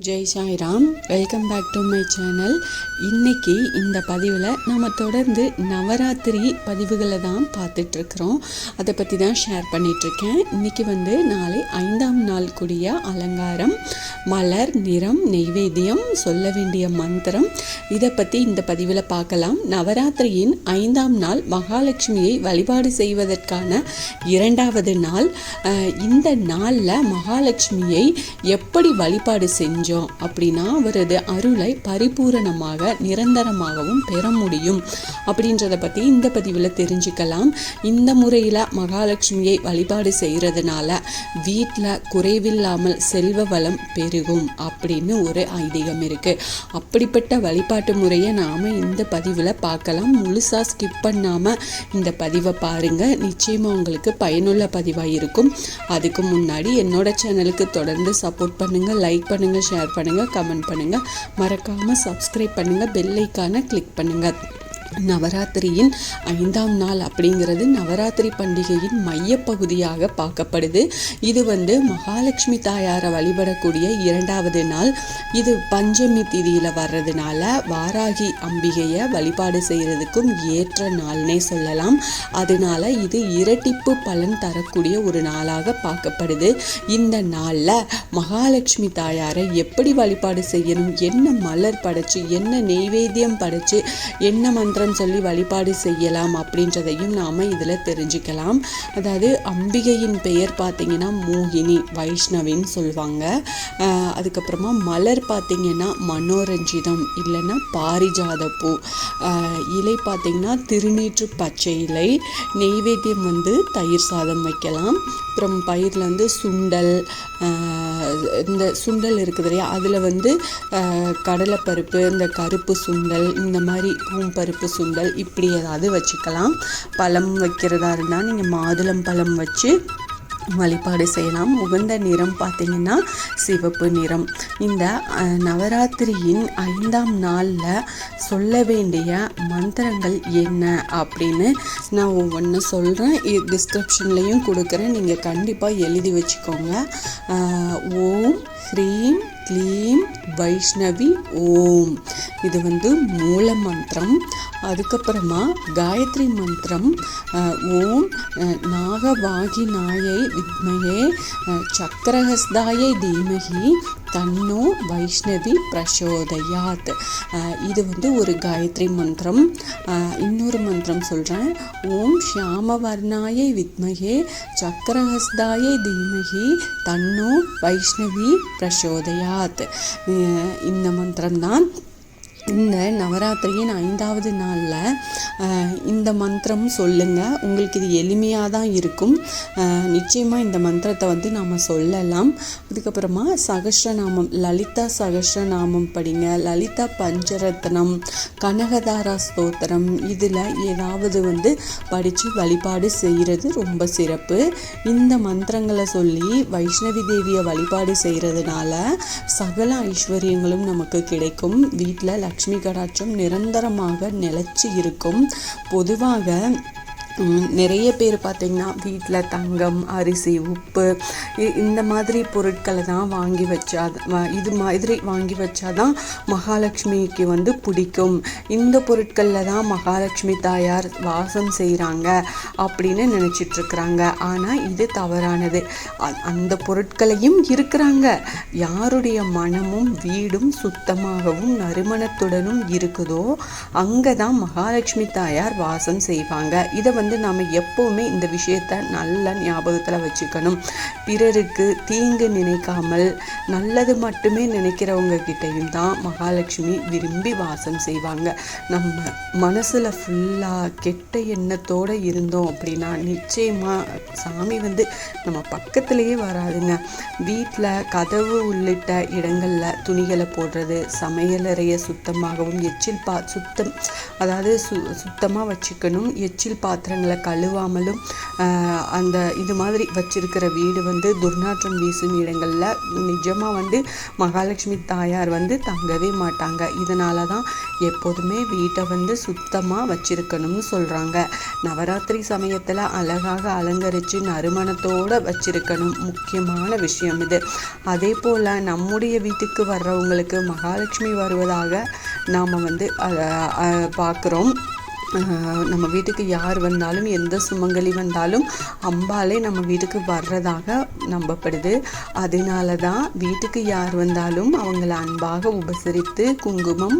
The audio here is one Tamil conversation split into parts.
Jai Sairam. Welcome back to my channel. இன்றைக்கி இந்த பதிவில் நம்ம தொடர்ந்து நவராத்திரி பதிவுகளை தான் பார்த்துட்ருக்குறோம். அதை பற்றி தான் ஷேர் பண்ணிகிட்ருக்கேன். இன்றைக்கி நாளை 5ஆம் நாள் கூடிய அலங்காரம், மலர், நிறம், நெய்வேத்தியம், சொல்ல வேண்டிய மந்திரம், இதை பற்றி இந்த பதிவில் பார்க்கலாம். நவராத்திரியின் 5ஆம் நாள் மகாலட்சுமியை வழிபாடு செய்வதற்கான 2வது நாள். இந்த நாளில் மகாலட்சுமியை எப்படி வழிபாடு செஞ்சோம் அப்படின்னா அவரது அருளை பரிபூரணமாக நிரந்தரமாகவும் பெற முடியும் அப்படின்றத பற்றி இந்த பதிவில் தெரிஞ்சுக்கலாம். இந்த முறையில் மகாலட்சுமியை வழிபாடு செய்கிறதுனால வீட்டில் குறைவில்லாமல் செல்வ வளம் பெருகும் அப்படின்னு ஒரு ஐதீகம் இருக்குது. அப்படிப்பட்ட வழிபாட்டு முறையை நாம் இந்த பதிவில் பார்க்கலாம். முழுசாக ஸ்கிப் பண்ணாமல் இந்த பதிவை பாருங்கள். நிச்சயமாக உங்களுக்கு பயனுள்ள பதிவாக இருக்கும். அதுக்கு முன்னாடி என்னோட சேனலுக்கு தொடர்ந்து சப்போர்ட் பண்ணுங்கள், லைக் பண்ணுங்கள், ஷேர் பண்ணுங்கள், கமெண்ட் பண்ணுங்கள், மறக்காமல் சப்ஸ்கிரைப் பண்ணுங்கள், பெல் ஐக்கானை கிளிக் பண்ணுங்கள். நவராத்திரியின் 5ஆம் நாள் அப்படிங்கிறது நவராத்திரி பண்டிகையின் மையப்பகுதியாக பார்க்கப்படுது. இது மகாலட்சுமி தாயாரை வழிபடக்கூடிய 2வது நாள். இது பஞ்சமி திதியில் வர்றதுனால வாராகி அம்பிகையை வழிபாடு செய்கிறதுக்கும் ஏற்ற நாள்னே சொல்லலாம். அதனால இது இரட்டிப்பு பலன் தரக்கூடிய ஒரு நாளாக பார்க்கப்படுது. இந்த நாளில் மகாலட்சுமி தாயாரை எப்படி வழிபாடு செய்யணும், என்ன மலர் படைச்சு, என்ன நெய்வேத்தியம் படைச்சு, என்ன மந்திரம் சொல்லி வழிபாடு செய்யலாம் அப்படின்றதையும் நாம் இதில் தெரிஞ்சுக்கலாம். அதாவது அம்பிகையின் பெயர் பார்த்திங்கன்னா மோகினி, வைஷ்ணவின்னு சொல்லுவாங்க. அதுக்கப்புறமா மலர் பார்த்திங்கன்னா மனோரஞ்சிதம் இல்லைன்னா பாரிஜாத பூ, இலை பார்த்திங்கன்னா திருநீற்று பச்சை இலை, நெய்வேத்தியம் தயிர் சாதம் வைக்கலாம். அப்புறம் பயிரில் சுண்டல், இந்த சுண்டல் இருக்குது இல்லையா, அதில் கடலைப்பருப்பு, இந்த கருப்பு சுண்டல், இந்த மாதிரி பூம்பருப்பு சுண்டல், இப்படி ஏதாவது வச்சுக்கலாம். பழம் வைக்கிறதா இருந்தால் நீங்கள் மாதுளம் பழம் வச்சு வழிபாடு செய்யலாம். உகந்த நிறம் பார்த்திங்கன்னா சிவப்பு நிறம். இந்த நவராத்திரியின் 5ஆம் நாளில் சொல்ல வேண்டிய மந்திரங்கள் என்ன அப்படின்னு நான் ஒவ்வொன்று சொல்கிறேன். டிஸ்கிரிப்ஷன்லேயும் கொடுக்குறேன், நீங்கள் கண்டிப்பாக எழுதி வச்சுக்கோங்க. ஓம் ஹ்ரீம் க்ளீம் வைஷ்ணவி ஓம், இது மூல மந்திரம். அதுக்கப்புறமா காயத்ரி மந்திரம், ஓம் நாகவாகி நாயை வித்மயே சக்கரஹஸ்தாயை தீமகி தன்னோ வைஷ்ணவி பிரசோதயாத். இது ஒரு காயத்ரி மந்திரம். இன்னொரு மந்திரம் சொல்கிறேன். ஓம் ஷியாமவர்ணாயை வித்மகே சக்கரஹஸ்தாயை தீமகி தன்னோ வைஷ்ணவி பிரசோதயாத். இந்த மந்திரம்தான் இந்த நவராத்திரியின் 5வது நாளில் இந்த மந்திரம் சொல்லுங்கள். உங்களுக்கு இது எளிமையாக தான் இருக்கும். நிச்சயமாக இந்த மந்திரத்தை நாம் சொல்லலாம். அதுக்கப்புறமா சகஸ்ரநாமம், லலிதா சகஸ்ரநாமம் படிங்க, லலிதா பஞ்சரத்னம், கனகதாரா ஸ்தோத்திரம், இதில் ஏதாவது படித்து வழிபாடு செய்கிறது ரொம்ப சிறப்பு. இந்த மந்திரங்களை சொல்லி வைஷ்ணவி தேவியை வழிபாடு செய்கிறதுனால சகல ஐஸ்வர்யங்களும் நமக்கு கிடைக்கும். வீட்டில் லக்ஷ்மி கடாட்சம் நிரந்தரமாக நிலைச்சி இருக்கும். பொதுவாக நிறைய பேர் பார்த்திங்கன்னா வீட்டில் தங்கம், அரிசி, உப்பு இந்த மாதிரி பொருட்களை தான் வாங்கி வச்சா, இது மாதிரி வாங்கி வச்சாதான் மகாலட்சுமிக்கு பிடிக்கும், இந்த பொருட்களில் தான் மகாலட்சுமி தாயார் வாசம் செய்கிறாங்க அப்படின்னு நினச்சிட்ருக்குறாங்க. ஆனால் இது தவறானது. அந்த பொருட்களையும் இருக்கிறாங்க. யாருடைய மனமும் வீடும் சுத்தமாகவும் நறுமணத்துடனும் இருக்குதோ அங்கே தான் மகாலட்சுமி தாயார் வாசம் செய்வாங்க. இதை நாம் எப்போவுமே இந்த விஷயத்தை நல்ல ஞாபகத்தில் வச்சுக்கணும். பிறருக்கு தீங்கு நினைக்காமல் நல்லது மட்டுமே நினைக்கிறவங்க கிட்டையும் தான் மகாலட்சுமி விரும்பி வாசம் செய்வாங்க. நம்ம மனசில் ஃபுல்லாக கெட்ட எண்ணத்தோடு இருந்தோம் அப்படின்னா நிச்சயமாக சாமி நம்ம பக்கத்துலேயே வராதுங்க. வீட்டில் கதவு உள்ளிட்ட இடங்களில் துணிகளை போடுறது, சமையலறையை சுத்தமாகவும், எச்சில் சுத்தமாக வச்சுக்கணும். எச்சில் பாத்திரம் பாத்திரங்களை கழுவாமலும் அந்த இது மாதிரி வச்சிருக்கிற வீடு வந்து துர்நாற்றம் வீசும் இடங்களில் நிஜமாக வந்து மகாலட்சுமி தாயார் வந்து தங்கவே மாட்டாங்க. இதனால தான் எப்போதுமே வீட்டை வந்து சுத்தமாக வச்சிருக்கணும்னு சொல்கிறாங்க. நவராத்திரி சமயத்தில் அழகாக அலங்கரித்து நறுமணத்தோடு வச்சிருக்கணும், முக்கியமான விஷயம் இது. அதே போல் நம்முடைய வீட்டுக்கு வர்றவங்களுக்கு மகாலட்சுமி வருவதாக நாம் வந்து பார்க்குறோம். நம்ம வீட்டுக்கு யார் வந்தாலும், எந்த சுமங்கலி வந்தாலும் அம்பாலே நம்ம வீட்டுக்கு வர்றதாக நம்பப்படுது. அதனால தான் வீட்டுக்கு யார் வந்தாலும் அவங்கள அன்பாக உபசரித்து குங்குமம்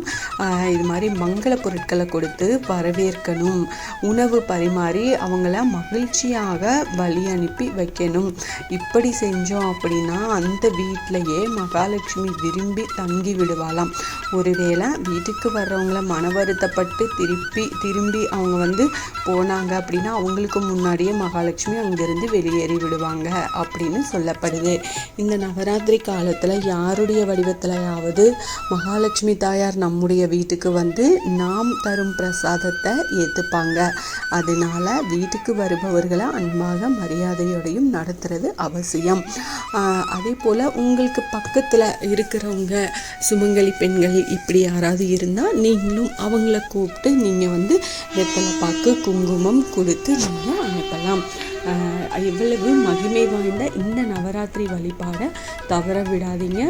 இது மாதிரி மங்கள பொருட்களை கொடுத்து வரவேற்கணும். உணவு பரிமாறி அவங்கள மகிழ்ச்சியாக வழி அனுப்பி வைக்கணும். இப்படி செஞ்சோம் அப்படின்னா அந்த வீட்டிலையே மகாலட்சுமி விரும்பி தங்கி விடுவாளாம். ஒருவேளை வீட்டுக்கு வர்றவங்கள மன வருத்தப்பட்டு திரும்பி அவங்க வந்து போனாங்க அப்படின்னா அவங்களுக்கு முன்னாடியே மகாலட்சுமி அங்கிருந்து வெளியேறி விடுவாங்க அப்படின்னு சொல்லப்படுது. இந்த நவராத்திரி காலத்தில் யாருடைய வடிவத்திலையாவது மகாலட்சுமி தாயார் நம்முடைய வீட்டுக்கு வந்து நாம் தரும் பிரசாதத்தை ஏற்றுப்பாங்க. அதனால வீட்டுக்கு வருபவர்களை அன்பாக மரியாதையோடையும் நடத்துறது அவசியம். அதே போல் உங்களுக்கு பக்கத்தில் இருக்கிறவங்க சுமங்கலி பெண்கள் இப்படி யாராவது இருந்தால் நீங்களும் அவங்கள கூப்பிட்டு நீங்கள் வந்து வெத்தலை பாக்கு குங்குமம் கொடுத்து நீங்கள் அனுப்பலாம். இவ்வளவு மகிமை வாய்ந்த இந்த நவராத்திரி வழிபாடை தவற விடாதீங்க.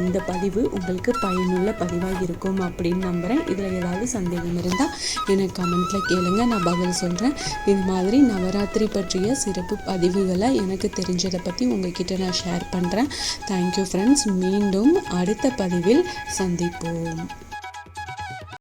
இந்த பதிவு உங்களுக்கு பயனுள்ள பதிவாக இருக்கும் அப்படின்னு நம்புகிறேன். இதில் ஏதாவது சந்தேகம் இருந்தால் எனக்கு கமெண்ட்டில் கேளுங்க, நான் பதில் சொல்கிறேன். இது மாதிரி நவராத்திரி பற்றிய சிறப்பு பதிவுகளை எனக்கு தெரிஞ்சதை பற்றி உங்ககிட்ட நான் ஷேர் பண்ணுறேன். Thank you friends. மீண்டும் அடுத்த பதிவில் சந்திப்போம்.